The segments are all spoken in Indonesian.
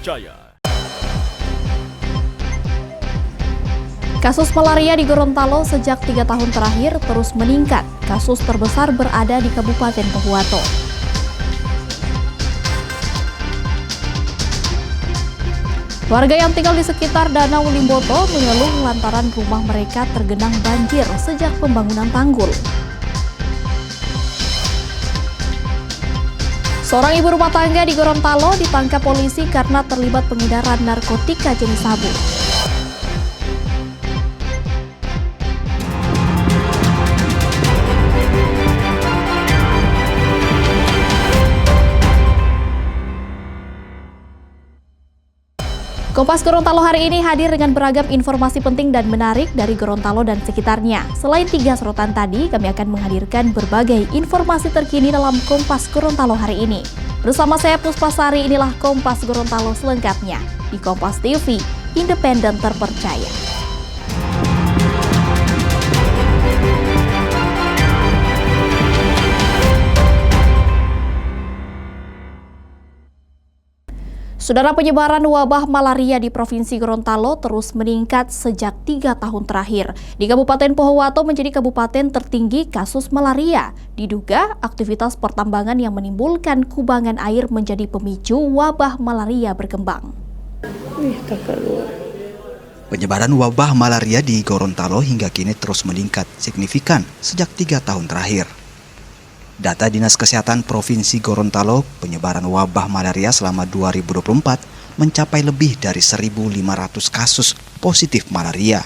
terpercaya. Kasus malaria di Gorontalo sejak 3 tahun terakhir terus meningkat. Kasus terbesar berada di Kabupaten Pohuwato. Warga yang tinggal di sekitar Danau Limboto mengeluh lantaran rumah mereka tergenang banjir sejak pembangunan tanggul. Seorang ibu rumah tangga di Gorontalo ditangkap polisi karena terlibat pengedaran narkotika jenis sabu. Kompas Gorontalo hari ini hadir dengan beragam informasi penting dan menarik dari Gorontalo dan sekitarnya. Selain 3 sorotan tadi, kami akan menghadirkan berbagai informasi terkini dalam Kompas Gorontalo hari ini. Bersama saya Puspasari, inilah Kompas Gorontalo selengkapnya di Kompas TV, independen terpercaya. Saudara, penyebaran wabah malaria di Provinsi Gorontalo terus meningkat sejak 3 tahun terakhir. Di Kabupaten Pohuwato menjadi kabupaten tertinggi kasus malaria. Diduga aktivitas pertambangan yang menimbulkan kubangan air menjadi pemicu wabah malaria berkembang. Penyebaran wabah malaria di Gorontalo hingga kini terus meningkat signifikan sejak 3 tahun terakhir. Data Dinas Kesehatan Provinsi Gorontalo, penyebaran wabah malaria selama 2024 mencapai lebih dari 1.500 kasus positif malaria.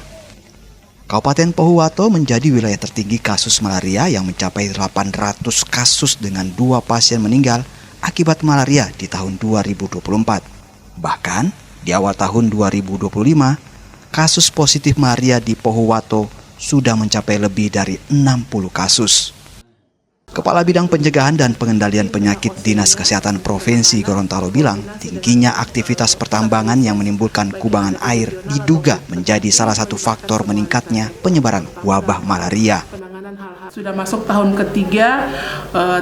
Kabupaten Pohuwato menjadi wilayah tertinggi kasus malaria yang mencapai 800 kasus dengan 2 pasien meninggal akibat malaria di tahun 2024. Bahkan, di awal tahun 2025, kasus positif malaria di Pohuwato sudah mencapai lebih dari 60 kasus. Kepala Bidang Pencegahan dan Pengendalian Penyakit Dinas Kesehatan Provinsi Gorontalo bilang, tingginya aktivitas pertambangan yang menimbulkan kubangan air diduga menjadi salah satu faktor meningkatnya penyebaran wabah malaria. Sudah masuk tahun ketiga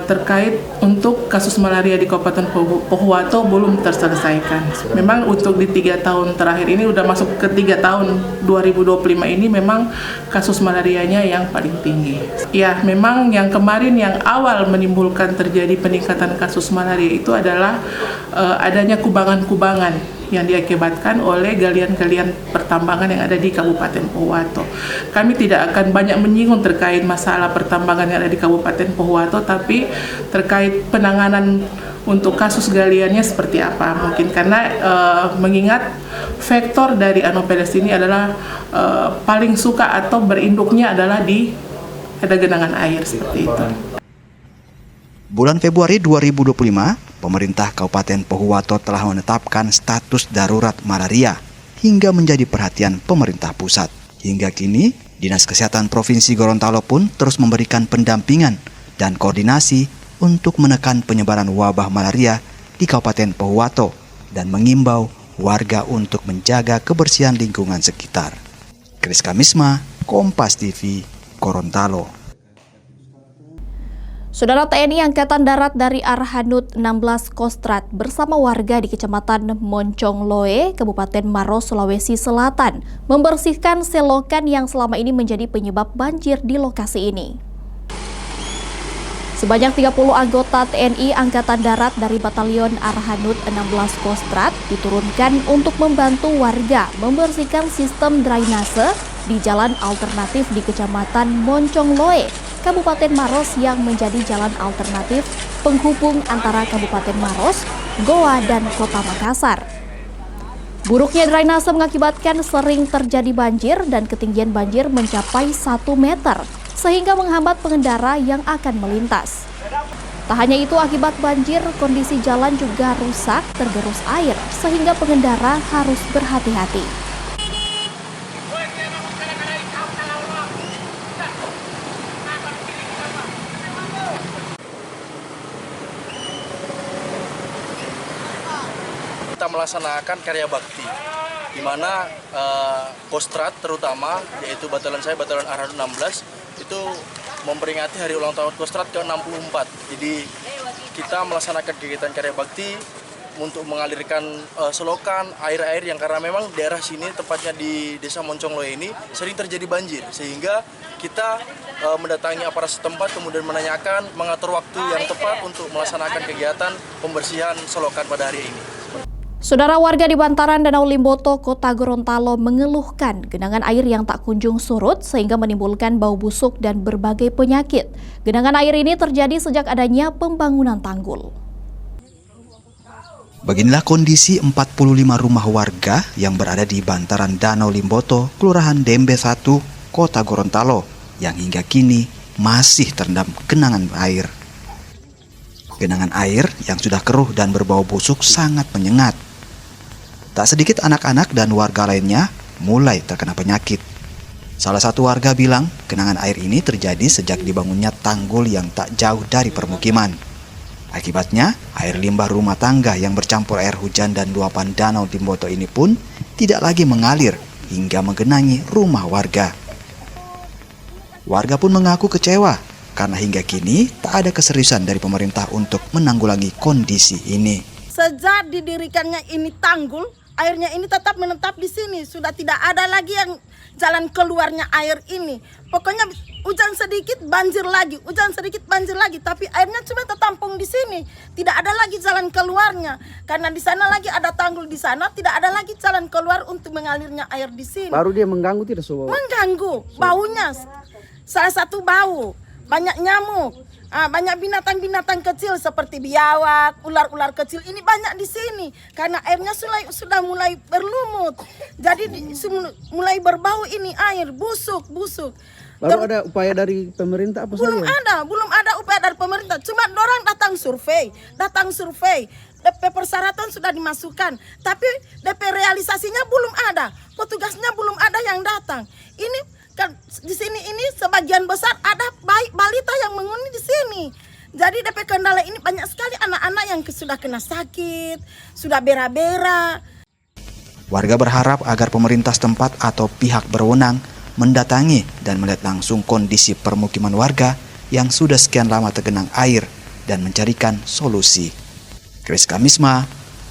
terkait untuk kasus malaria di Kabupaten Pohuwato belum terselesaikan. Memang untuk di 3 tahun terakhir ini udah masuk ke 3 tahun 2025 ini memang kasus malarianya yang paling tinggi. Ya, memang yang kemarin yang awal menimbulkan terjadi peningkatan kasus malaria itu adalah adanya kubangan-kubangan yang diakibatkan oleh galian-galian pertambangan yang ada di Kabupaten Pohuwato. Kami tidak akan banyak menyinggung terkait masalah pertambangan yang ada di Kabupaten Pohuwato, tapi terkait penanganan untuk kasus galiannya seperti apa. Mungkin karena mengingat faktor dari Anopheles ini adalah paling suka atau berinduknya adalah di ada genangan air seperti itu. Bulan Februari 2025, pemerintah Kabupaten Pohuwato telah menetapkan status darurat malaria hingga menjadi perhatian pemerintah pusat. Hingga kini, Dinas Kesehatan Provinsi Gorontalo pun terus memberikan pendampingan dan koordinasi untuk menekan penyebaran wabah malaria di Kabupaten Pohuwato dan mengimbau warga untuk menjaga kebersihan lingkungan sekitar. Kris Kamisma, Kompas TV, Gorontalo. Saudara, TNI Angkatan Darat dari Arhanud 16 Kostrad bersama warga di Kecamatan Moncong Loe, Kabupaten Maros, Sulawesi Selatan, membersihkan selokan yang selama ini menjadi penyebab banjir di lokasi ini. Sebanyak 30 anggota TNI Angkatan Darat dari Batalion Arhanud 16 Kostrad diturunkan untuk membantu warga membersihkan sistem drainase di jalan alternatif di Kecamatan Moncong Loe, Kabupaten Maros yang menjadi jalan alternatif penghubung antara Kabupaten Maros, Goa, dan Kota Makassar. Buruknya drainase mengakibatkan sering terjadi banjir dan ketinggian banjir mencapai 1 meter, sehingga menghambat pengendara yang akan melintas. Tak hanya itu, akibat banjir, kondisi jalan juga rusak tergerus air, sehingga pengendara harus berhati-hati. Kita melaksanakan karya bakti, di mana Kostrad terutama, yaitu batalion saya, Batalion Arhanud 16, itu memperingati hari ulang tahun Kostrad ke-64. Jadi kita melaksanakan kegiatan karya bakti untuk mengalirkan selokan air-air yang karena memang daerah sini tepatnya di Desa Moncongloe ini sering terjadi banjir, sehingga kita mendatangi aparat setempat kemudian menanyakan mengatur waktu yang tepat untuk melaksanakan kegiatan pembersihan selokan pada hari ini. Saudara, warga di bantaran Danau Limboto, Kota Gorontalo mengeluhkan genangan air yang tak kunjung surut sehingga menimbulkan bau busuk dan berbagai penyakit. Genangan air ini terjadi sejak adanya pembangunan tanggul. Beginilah kondisi 45 rumah warga yang berada di bantaran Danau Limboto, Kelurahan Dembe 1, Kota Gorontalo, yang hingga kini masih terendam genangan air. Genangan air yang sudah keruh dan berbau busuk sangat menyengat. Tak sedikit anak-anak dan warga lainnya mulai terkena penyakit. Salah satu warga bilang genangan air ini terjadi sejak dibangunnya tanggul yang tak jauh dari permukiman. Akibatnya, air limbah rumah tangga yang bercampur air hujan dan luapan Danau Limboto ini pun tidak lagi mengalir hingga menggenangi rumah warga. Warga pun mengaku kecewa karena hingga kini tak ada keseriusan dari pemerintah untuk menanggulangi kondisi ini. Sejak didirikannya ini tanggul, airnya ini tetap menetap di sini. Sudah tidak ada lagi yang jalan keluarnya air ini. Pokoknya hujan sedikit banjir lagi, hujan sedikit banjir lagi. Tapi airnya cuma tertampung di sini. Tidak ada lagi jalan keluarnya. Karena di sana lagi ada tanggul di sana, tidak ada lagi jalan keluar untuk mengalirnya air di sini. Baru dia mengganggu tidak sobat? Mengganggu, baunya. Salah satu bau, banyak nyamuk. Banyak binatang-binatang kecil seperti biawak, ular-ular kecil ini banyak di sini karena airnya sudah mulai berlumut. Jadi mulai berbau ini air busuk. Baru ada upaya dari pemerintah apa belum saja? Belum ada upaya dari pemerintah. Cuma orang datang survei. DP persyaratan sudah dimasukkan, tapi DP realisasinya belum ada. Petugasnya belum ada yang datang. Ini kan di sini ini sebagian besar ada balita yang menghuni di sini. Jadi DP kendala ini banyak sekali anak-anak yang sudah kena sakit, sudah bera-bera. Warga berharap agar pemerintah setempat atau pihak berwenang mendatangi dan melihat langsung kondisi permukiman warga yang sudah sekian lama tergenang air dan mencarikan solusi. Kris Kamisma,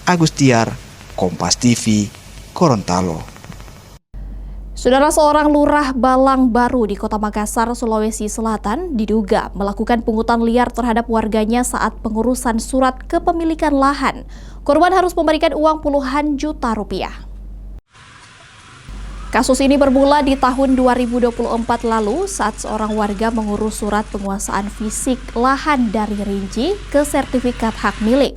Agustiar, Kompas TV, Gorontalo. Saudara, seorang lurah Balang Baru di Kota Makassar, Sulawesi Selatan diduga melakukan pungutan liar terhadap warganya saat pengurusan surat kepemilikan lahan. Korban harus memberikan uang puluhan juta rupiah. Kasus ini bermula di tahun 2024 lalu saat seorang warga mengurus surat penguasaan fisik lahan dari rinci ke sertifikat hak milik.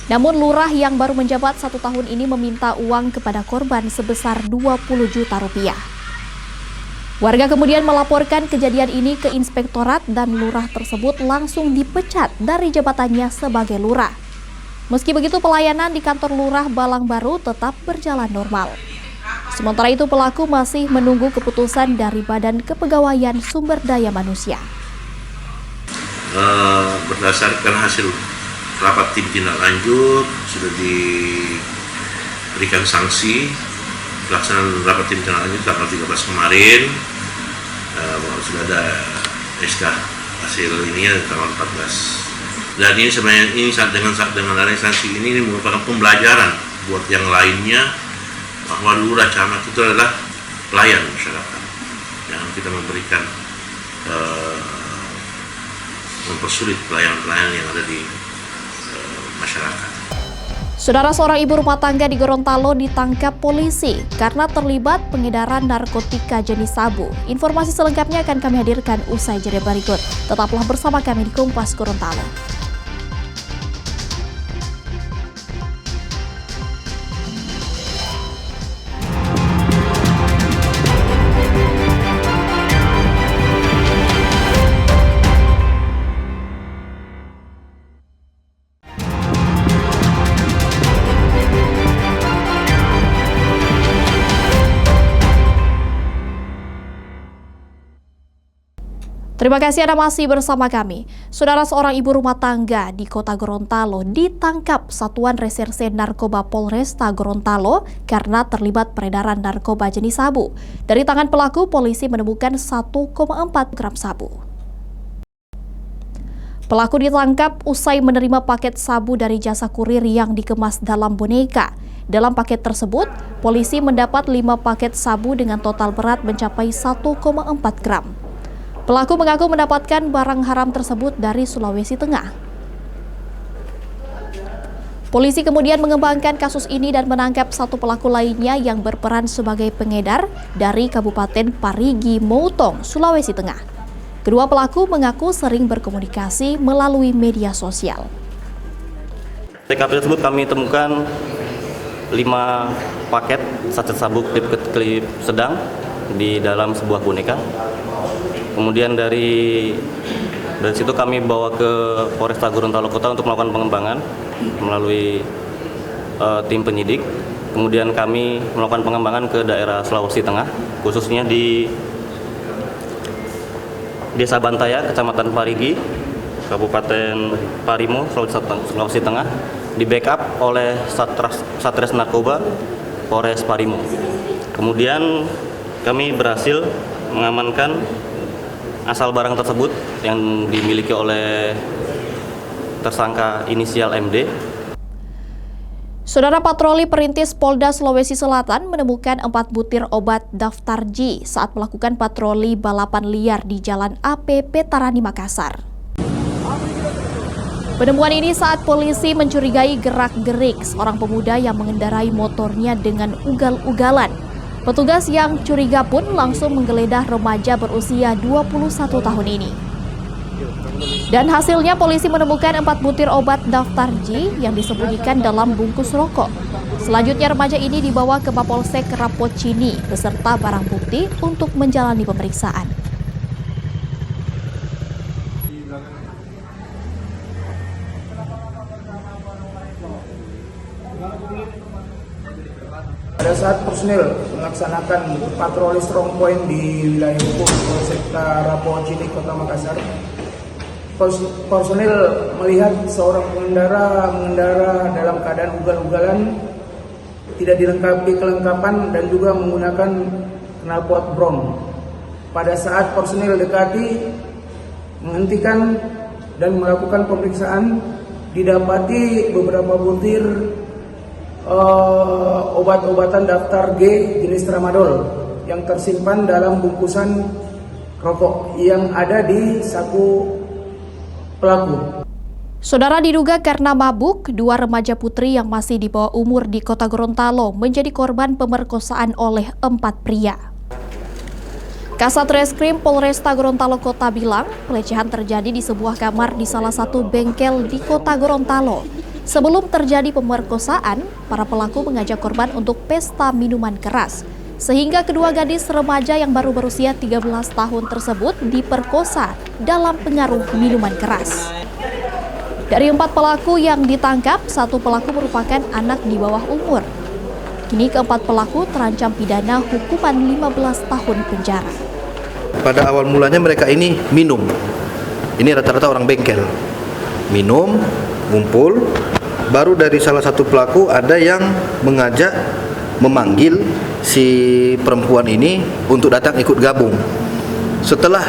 Namun lurah yang baru menjabat 1 tahun ini meminta uang kepada korban sebesar 20 juta rupiah. Warga kemudian melaporkan kejadian ini ke inspektorat dan lurah tersebut langsung dipecat dari jabatannya sebagai lurah. Meski begitu, pelayanan di kantor lurah Balang Baru tetap berjalan normal. Sementara itu, pelaku masih menunggu keputusan dari Badan Kepegawaian Sumber Daya Manusia. Berdasarkan hasil rapat tim tindak lanjut sudah diberikan sanksi pelaksanaan rapat tim tindak lanjut tanggal 13 kemarin, sudah ada SK hasil ini tanggal 14. Dan ini sebenarnya ini dengan adanya sanksi ini merupakan pembelajaran buat yang lainnya bahwa lurah camat itu adalah pelayan masyarakat. Jangan kita memberikan mempersulit pelayan-pelayan yang ada di masyarakat. Saudara, seorang ibu rumah tangga di Gorontalo ditangkap polisi karena terlibat pengedaran narkotika jenis sabu. Informasi selengkapnya akan kami hadirkan usai jeda berikut. Tetaplah bersama kami di Kompas Gorontalo. Terima kasih Anda masih bersama kami. Saudara, seorang ibu rumah tangga di Kota Gorontalo ditangkap Satuan Reserse Narkoba Polresta Gorontalo karena terlibat peredaran narkoba jenis sabu. Dari tangan pelaku, polisi menemukan 1,4 gram sabu. Pelaku ditangkap usai menerima paket sabu dari jasa kurir yang dikemas dalam boneka. Dalam paket tersebut, polisi mendapat 5 paket sabu dengan total berat mencapai 1,4 gram. Pelaku mengaku mendapatkan barang haram tersebut dari Sulawesi Tengah. Polisi kemudian mengembangkan kasus ini dan menangkap 1 pelaku lainnya yang berperan sebagai pengedar dari Kabupaten Parigi Motong, Sulawesi Tengah. Kedua pelaku mengaku sering berkomunikasi melalui media sosial. TKP tersebut kami temukan 5 paket saset sabu klip sedang di dalam sebuah boneka. Kemudian dari situ kami bawa ke Polresta Gorontalo Kota untuk melakukan pengembangan melalui tim penyidik. Kemudian kami melakukan pengembangan ke daerah Sulawesi Tengah, khususnya di Desa Bantaya, Kecamatan Parigi, Kabupaten Parimo, Sulawesi Tengah, di backup oleh Satres Narkoba Polres Parimo. Kemudian kami berhasil mengamankan asal barang tersebut yang dimiliki oleh tersangka inisial MD. Saudara, patroli perintis Polda Sulawesi Selatan menemukan 4 butir obat daftar G saat melakukan patroli balapan liar di Jalan AP Petarani, Makassar. Penemuan ini saat polisi mencurigai gerak-gerik seorang pemuda yang mengendarai motornya dengan ugal-ugalan. Petugas yang curiga pun langsung menggeledah remaja berusia 21 tahun ini. Dan hasilnya polisi menemukan 4 butir obat daftar G yang disembunyikan dalam bungkus rokok. Selanjutnya remaja ini dibawa ke Mapolsek Rapocini beserta barang bukti untuk menjalani pemeriksaan. Pada saat personil melaksanakan patroli strong point di wilayah hukum Polsek Rapocini, Kota Makassar, personil melihat seorang pengendara dalam keadaan ugal-ugalan, tidak dilengkapi kelengkapan dan juga menggunakan knalpot brom. Pada saat personil dekati, menghentikan dan melakukan pemeriksaan, didapati beberapa butir obat-obatan daftar G jenis tramadol yang tersimpan dalam bungkusan rokok yang ada di saku pelaku. Saudara, diduga karena mabuk, 2 remaja putri yang masih di bawah umur di Kota Gorontalo menjadi korban pemerkosaan oleh 4 pria. Kasat Reskrim Polresta Gorontalo Kota bilang, pelecehan terjadi di sebuah kamar di salah satu bengkel di Kota Gorontalo. Sebelum terjadi pemerkosaan, para pelaku mengajak korban untuk pesta minuman keras, sehingga kedua gadis remaja yang baru berusia 13 tahun tersebut diperkosa dalam pengaruh minuman keras. Dari 4 pelaku yang ditangkap, 1 pelaku merupakan anak di bawah umur. Kini keempat pelaku terancam pidana hukuman 15 tahun penjara. Pada awal mulanya mereka ini minum. Ini rata-rata orang bengkel. Minum, ngumpul, baru dari salah satu pelaku ada yang mengajak, memanggil si perempuan ini untuk datang ikut gabung. Setelah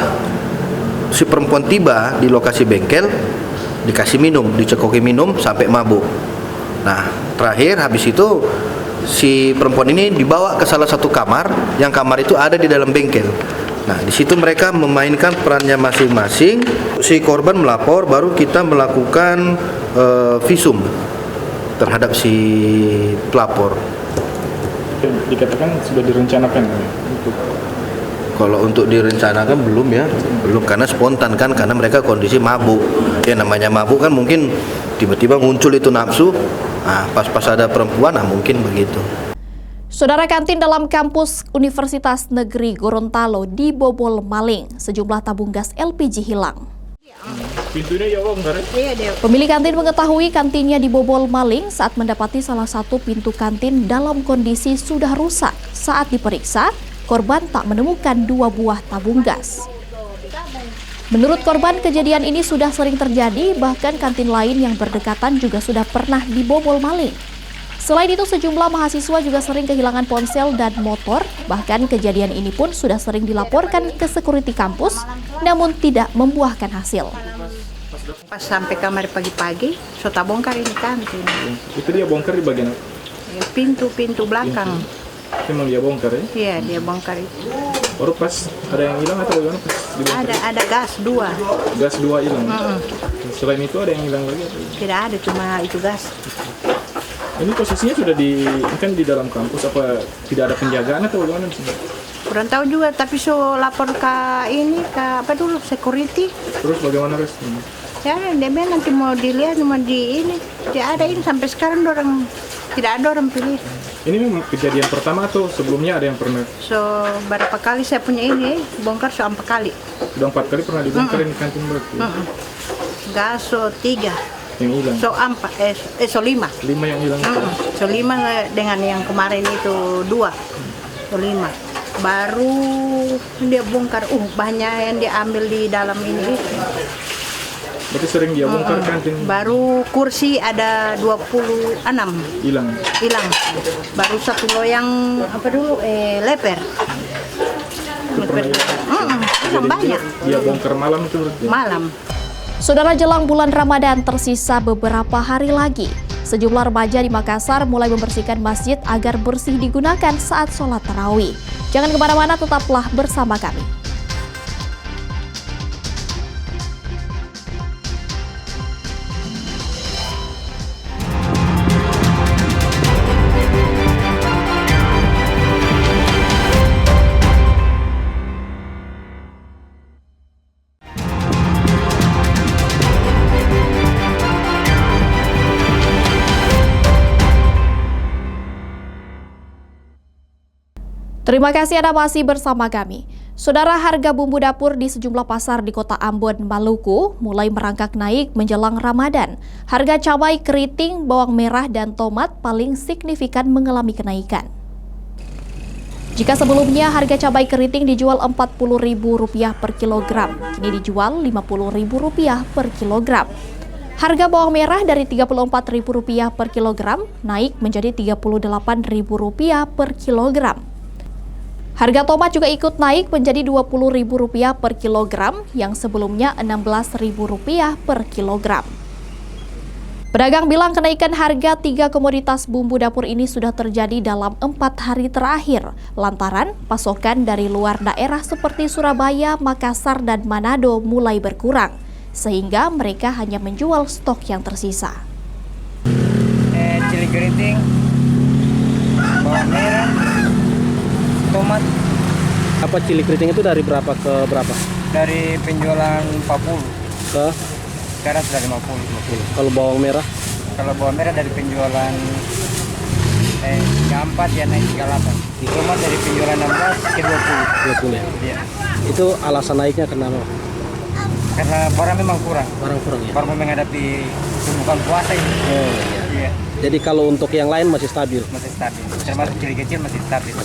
si perempuan tiba di lokasi bengkel, dikasih minum, dicekoki minum sampai mabuk. Nah, terakhir habis itu si perempuan ini dibawa ke salah satu kamar, yang kamar itu ada di dalam bengkel. Nah, di situ mereka memainkan perannya masing-masing. Si korban melapor, baru kita melakukan visum terhadap si pelapor. Dikatakan sudah direncanakan untuk. Kalau untuk direncanakan belum ya, belum, karena spontan kan, karena mereka kondisi mabuk. Ya namanya mabuk kan mungkin tiba-tiba muncul itu nafsu. Nah, pas ada perempuan, nah mungkin begitu. Saudara, kantin dalam kampus Universitas Negeri Gorontalo dibobol maling. Sejumlah tabung gas LPG hilang. Pemilik kantin mengetahui kantinnya dibobol maling saat mendapati salah satu pintu kantin dalam kondisi sudah rusak. Saat diperiksa, korban tak menemukan 2 buah tabung gas. Menurut korban, kejadian ini sudah sering terjadi, bahkan kantin lain yang berdekatan juga sudah pernah dibobol maling. Selain itu, sejumlah mahasiswa juga sering kehilangan ponsel dan motor, bahkan kejadian ini pun sudah sering dilaporkan ke security kampus, namun tidak membuahkan hasil. Pas sampai kamar pagi-pagi, so tak bongkar ini kantin. Itu dia bongkar di bagian apa? Pintu belakang. Memang dia bongkar ya? Iya, dia bongkar itu. Baru pas ada yang hilang atau bagaimana pas dibongkar? Ada gas 2. Gas 2 hilang. Selain itu ada yang hilang lagi atau? Tidak ada, cuma itu gas. Ini posisinya sudah di dalam kampus, apa tidak ada penjagaan atau bagaimana? Kurang tahu juga, tapi so lapor ke apa dulu, security. Terus bagaimana responnya? Ya, dia bilang nanti mau dilihat, mau di ini. Tidak ada ini, sampai sekarang tidak ada orang pilih. Ini memang kejadian pertama atau sebelumnya ada yang pernah? So, berapa kali saya punya ini, bongkar so 4 kali. Sudah 4 kali pernah dibongkar di kantin berarti? Gas so 3. Yang hilang? So 4, so 5. 5 yang hilang? So 5 dengan yang kemarin itu 2. So 5. Baru dia bongkar, banyak yang dia ambil di dalam ini. Berarti sering dia bongkar kantin? Baru kursi ada 26. Hilang? Baru 1 loyang, leper. Banyak. Dia bongkar malam itu berarti? Malam. Saudara, jelang bulan Ramadan tersisa beberapa hari lagi. Sejumlah remaja di Makassar mulai membersihkan masjid agar bersih digunakan saat sholat tarawih. Jangan kemana-mana, tetaplah bersama kami. Terima kasih Anda masih bersama kami. Saudara, harga bumbu dapur di sejumlah pasar di Kota Ambon, Maluku mulai merangkak naik menjelang Ramadan. Harga cabai keriting, bawang merah, dan tomat paling signifikan mengalami kenaikan. Jika sebelumnya harga cabai keriting dijual Rp40.000 per kilogram, kini dijual Rp50.000 per kilogram. Harga bawang merah dari Rp34.000 per kilogram naik menjadi Rp38.000 per kilogram. Harga tomat juga ikut naik menjadi Rp20.000 per kilogram yang sebelumnya Rp16.000 per kilogram. Pedagang bilang kenaikan harga 3 komoditas bumbu dapur ini sudah terjadi dalam 4 hari terakhir lantaran pasokan dari luar daerah seperti Surabaya, Makassar, dan Manado mulai berkurang sehingga mereka hanya menjual stok yang tersisa. Cili keriting, bawang merah, tomat. Apa cili keriting itu dari berapa ke berapa? Dari penjualan 40 ke sekarang sudah 50. Kalau bawang merah? Kalau bawang merah dari penjualan 34 ya naik 38. Tomat dari penjualan 16 ke 20. 20 ya? Iya. Itu alasan naiknya kenapa? Karena barang memang kurang. Barang kurang ya? Baru menghadapi bukan puasa ini. Oh iya. Jadi kalau untuk yang lain masih stabil? Masih stabil. Termasuk cili kecil masih stabil.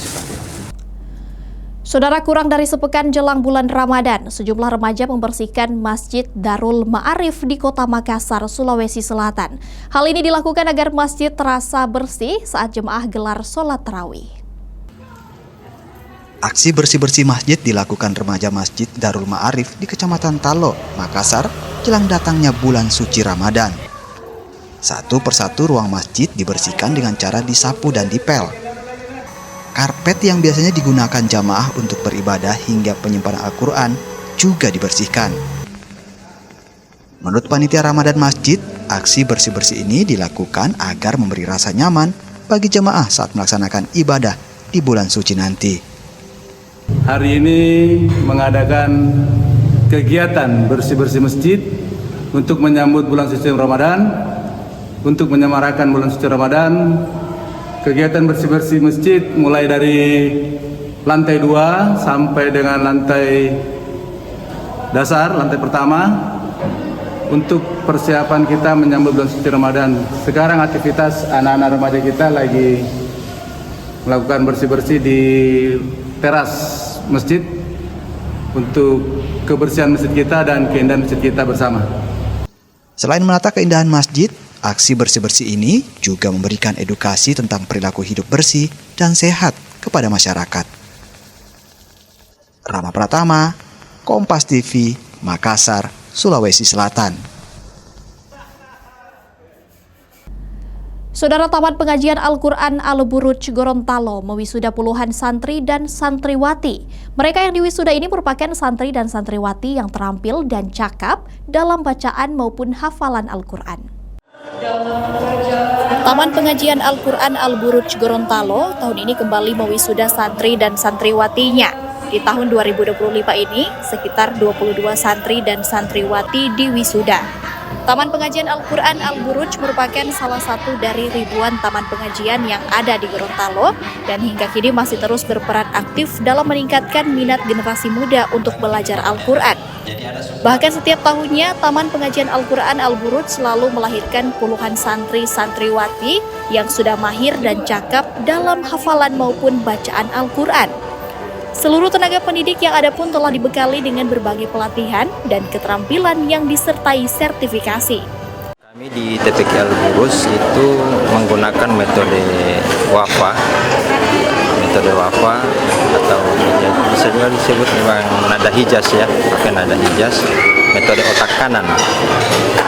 Saudara, kurang dari sepekan jelang bulan Ramadan, sejumlah remaja membersihkan Masjid Darul Ma'arif di Kota Makassar, Sulawesi Selatan. Hal ini dilakukan agar masjid terasa bersih saat jemaah gelar sholat tarawih. Aksi bersih-bersih masjid dilakukan remaja Masjid Darul Ma'arif di Kecamatan Talo, Makassar, jelang datangnya bulan suci Ramadan. Satu persatu ruang masjid dibersihkan dengan cara disapu dan dipel. Karpet yang biasanya digunakan jamaah untuk beribadah hingga penyimpanan Al-Quran juga dibersihkan. Menurut panitia Ramadan masjid, aksi bersih-bersih ini dilakukan agar memberi rasa nyaman bagi jamaah saat melaksanakan ibadah di bulan suci nanti. Hari ini mengadakan kegiatan bersih-bersih masjid untuk menyambut bulan suci Ramadan, untuk menyemarakan bulan suci Ramadan. Kegiatan bersih-bersih masjid mulai dari lantai 2 sampai dengan lantai dasar, lantai pertama, untuk persiapan kita menyambut bulan suci Ramadan. Sekarang aktivitas anak-anak remaja kita lagi melakukan bersih-bersih di teras masjid untuk kebersihan masjid kita dan keindahan masjid kita bersama. Selain menata keindahan masjid, aksi bersih-bersih ini juga memberikan edukasi tentang perilaku hidup bersih dan sehat kepada masyarakat. Rama Pratama, Kompas TV, Makassar, Sulawesi Selatan. Saudara, Taman Pengajian Al-Quran Al-Buruj Gorontalo mewisuda puluhan santri dan santriwati. Mereka yang diwisuda ini merupakan santri dan santriwati yang terampil dan cakap dalam bacaan maupun hafalan Al-Quran. Taman Pengajian Al-Quran Al-Buruj Gorontalo tahun ini kembali mewisuda santri dan santriwatinya. Di tahun 2025 ini, sekitar 22 santri dan santriwati diwisuda. Taman Pengajian Al-Quran Al-Buruj merupakan salah satu dari ribuan taman pengajian yang ada di Gorontalo dan hingga kini masih terus berperan aktif dalam meningkatkan minat generasi muda untuk belajar Al-Quran. Bahkan setiap tahunnya, Taman Pengajian Al-Quran Al-Buruj selalu melahirkan puluhan santri-santriwati yang sudah mahir dan cakap dalam hafalan maupun bacaan Al-Quran. Seluruh tenaga pendidik yang ada pun telah dibekali dengan berbagai pelatihan dan keterampilan yang disertai sertifikasi. Kami di TPQ Al-Buruj itu menggunakan metode WAFA atau bisa juga disebut memang nada hijaz ya, pakai nada hijaz, metode otak kanan.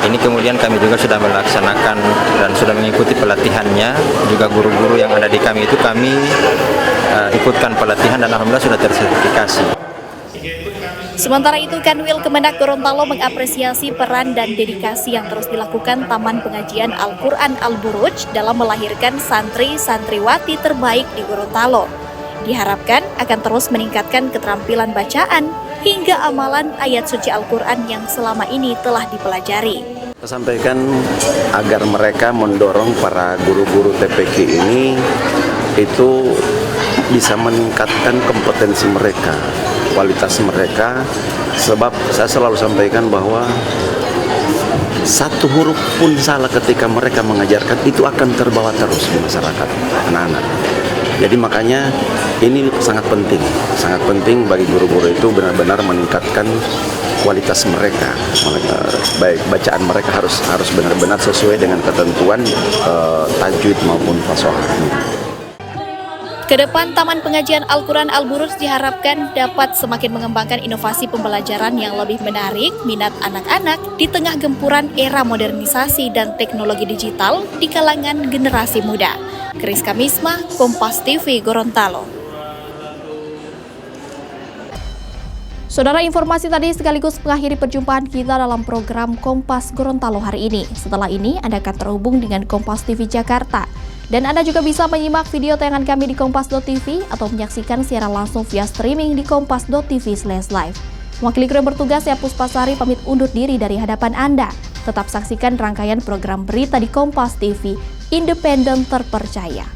Ini kemudian kami juga sudah melaksanakan dan sudah mengikuti pelatihannya, juga guru-guru yang ada di kami itu kami ikutkan pelatihan dan alhamdulillah sudah tersertifikasi. Sementara itu, Kanwil Kemenak Gorontalo mengapresiasi peran dan dedikasi yang terus dilakukan Taman Pengajian Al-Quran Al-Buruj dalam melahirkan santri-santriwati terbaik di Gorontalo. Diharapkan akan terus meningkatkan keterampilan bacaan hingga amalan ayat suci Al-Quran yang selama ini telah dipelajari. Saya sampaikan agar mereka mendorong para guru-guru TPQ ini itu bisa meningkatkan kompetensi mereka, kualitas mereka, sebab saya selalu sampaikan bahwa satu huruf pun salah ketika mereka mengajarkan itu akan terbawa terus di masyarakat anak-anak. Jadi makanya ini sangat penting bagi guru-guru itu benar-benar meningkatkan kualitas mereka. Baik bacaan mereka harus benar-benar sesuai dengan ketentuan tajwid maupun fashohah. Kedepan, Taman Pengajian Al-Quran Al-Buruj diharapkan dapat semakin mengembangkan inovasi pembelajaran yang lebih menarik minat anak-anak di tengah gempuran era modernisasi dan teknologi digital di kalangan generasi muda. Kriska Misma, Kompas TV, Gorontalo. Saudara, informasi tadi sekaligus mengakhiri perjumpaan kita dalam program Kompas Gorontalo hari ini. Setelah ini, Anda akan terhubung dengan Kompas TV Jakarta. Dan Anda juga bisa menyimak video tayangan kami di kompas.tv atau menyaksikan siaran langsung via streaming di kompas.tv/live. Mewakili kru yang bertugas, saya Puspasari pamit undur diri dari hadapan Anda. Tetap saksikan rangkaian program berita di Kompas TV, independen terpercaya.